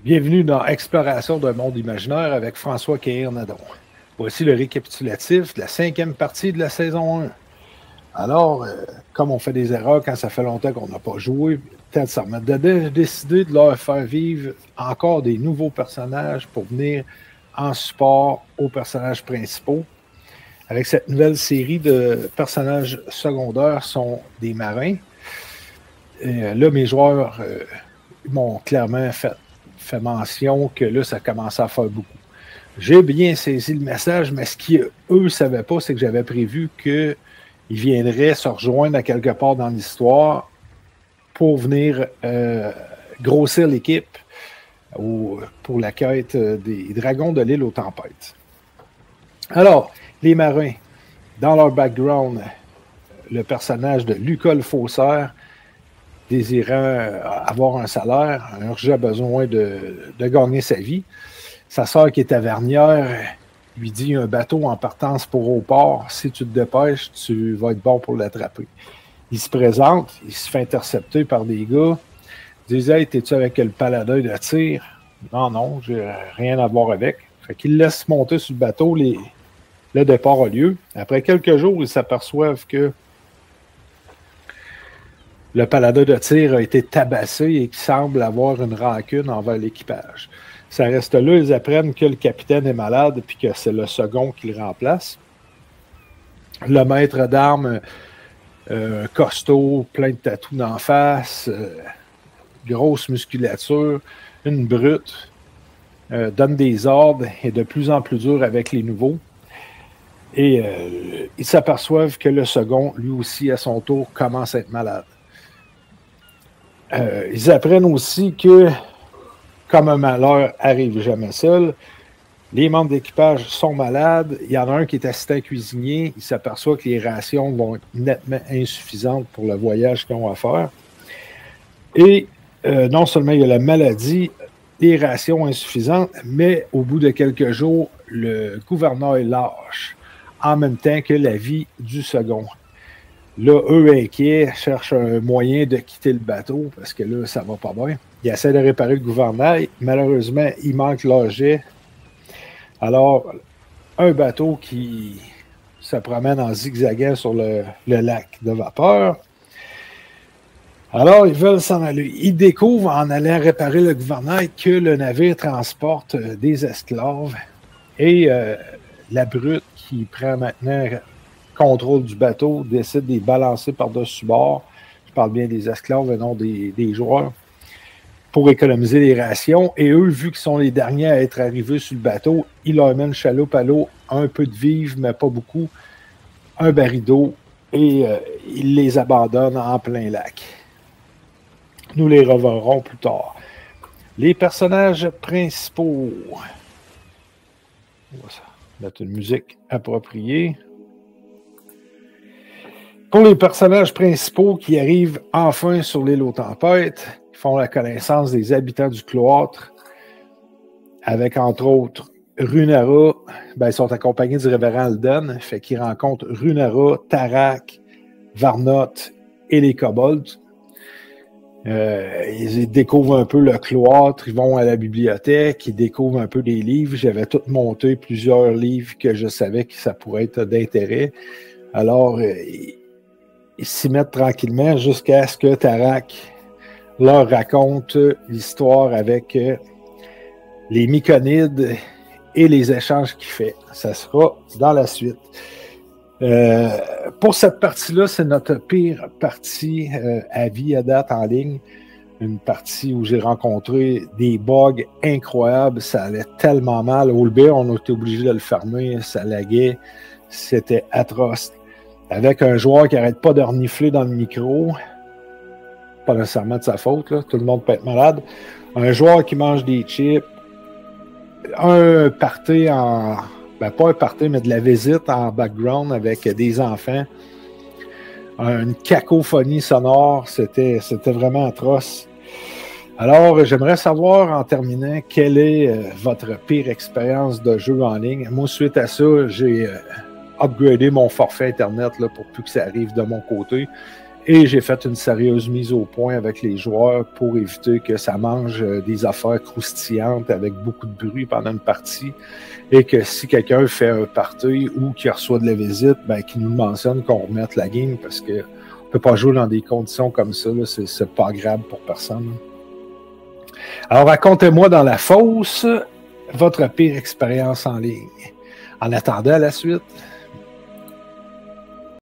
Bienvenue dans Exploration d'un monde imaginaire avec François Quérir-Nadon. Voici le récapitulatif de la 5e partie de la saison 1. Alors, comme on fait des erreurs quand ça fait longtemps qu'on n'a pas joué, peut-être ça m'a décidé de leur faire vivre encore des nouveaux personnages pour venir en support aux personnages principaux. Avec cette nouvelle série de personnages secondaires sont des marins. Et là, mes joueurs m'ont clairement fait mention que là, ça commençait à faire beaucoup. J'ai bien saisi le message, mais ce qu'eux ne savaient pas, c'est que j'avais prévu qu'ils viendraient se rejoindre à quelque part dans l'histoire pour venir grossir l'équipe pour la quête des dragons de l'île aux tempêtes. Alors, les marins, dans leur background, le personnage de Lucas le Faussaire, désirant avoir un salaire, un urgent besoin de gagner sa vie. Sa sœur qui est tavernière lui dit un bateau en partance pour au port. Si tu te dépêches, tu vas être bon pour l'attraper. Il se présente, il se fait intercepter par des gars. Il dit « Hey, t'es-tu avec le paladin de tir? » Non, non, j'ai rien à voir avec. Fait qu'il laisse monter sur le bateau. Le départ a lieu. Après quelques jours, ils s'aperçoivent que le paladin de tir a été tabassé et qu'il semble avoir une rancune envers l'équipage. Ça reste là, ils apprennent que le capitaine est malade et que c'est le second qui le remplace. Le maître d'armes, costaud, plein de tatous d'en face, grosse musculature, une brute, donne des ordres et de plus en plus dur avec les nouveaux. Et ils s'aperçoivent que le second, lui aussi, à son tour, commence à être malade. Ils apprennent aussi que, comme un malheur arrive jamais seul, les membres d'équipage sont malades. Il y en a un qui est assistant cuisinier. Il s'aperçoit que les rations vont être nettement insuffisantes pour le voyage qu'ils ont à faire. Et non seulement il y a la maladie, les rations insuffisantes, mais au bout de quelques jours, le gouverneur lâche, en même temps que la vie du second. Là, eux, inquiets, cherchent un moyen de quitter le bateau parce que là, ça va pas bien. Ils essaient de réparer le gouvernail. Malheureusement, il manque leur jet. Alors, un bateau qui se promène en zigzagant sur le lac de vapeur. Alors, ils veulent s'en aller. Ils découvrent, en allant réparer le gouvernail, que le navire transporte des esclaves. Et la brute qui prend maintenant contrôle du bateau, décide de les balancer par-dessus bord. Je parle bien des esclaves et non des joueurs, pour économiser les rations. Et eux, vu qu'ils sont les derniers à être arrivés sur le bateau, ils leur mènent chaloupe à l'eau, un peu de vivres, mais pas beaucoup, un baril d'eau, et ils les abandonnent en plein lac. Nous les reverrons plus tard. Les personnages principaux. On va mettre une musique appropriée. Pour les personnages principaux qui arrivent enfin sur l'île aux tempêtes, ils font la connaissance des habitants du cloître, avec entre autres Runara. Ils sont accompagnés du révérend Alden, fait qu'ils rencontrent Runara, Tarak, Varnot et les kobolds. Ils découvrent un peu le cloître, ils vont à la bibliothèque, ils découvrent un peu des livres. J'avais tout monté, plusieurs livres que je savais que ça pourrait être d'intérêt. Alors, ils s'y mettent tranquillement jusqu'à ce que Tarak leur raconte l'histoire avec les Myconides et les échanges qu'il fait. Ça sera dans la suite. Pour cette partie-là, c'est notre pire partie à vie à date en ligne. Une partie où j'ai rencontré des bugs incroyables. Ça allait tellement mal. Au Olbé, on a été obligé de le fermer. Ça laguait. C'était atroce. Avec un joueur qui n'arrête pas de renifler dans le micro. Pas nécessairement de sa faute, là. Tout le monde peut être malade. Un joueur qui mange des chips. Un party en... pas un party, mais de la visite en background avec des enfants. Une cacophonie sonore. C'était vraiment atroce. Alors, j'aimerais savoir, en terminant, quelle est votre pire expérience de jeu en ligne. Moi, suite à ça, j'ai upgradé mon forfait Internet là, pour plus que ça arrive de mon côté. Et j'ai fait une sérieuse mise au point avec les joueurs pour éviter que ça mange des affaires croustillantes avec beaucoup de bruit pendant une partie. Et que si quelqu'un fait un party ou qui reçoit de la visite, ben, qu'il nous mentionne qu'on remette la game parce qu'on ne peut pas jouer dans des conditions comme ça. C'est pas agréable pour personne. Alors, racontez-moi dans la fosse votre pire expérience en ligne. En attendant la suite.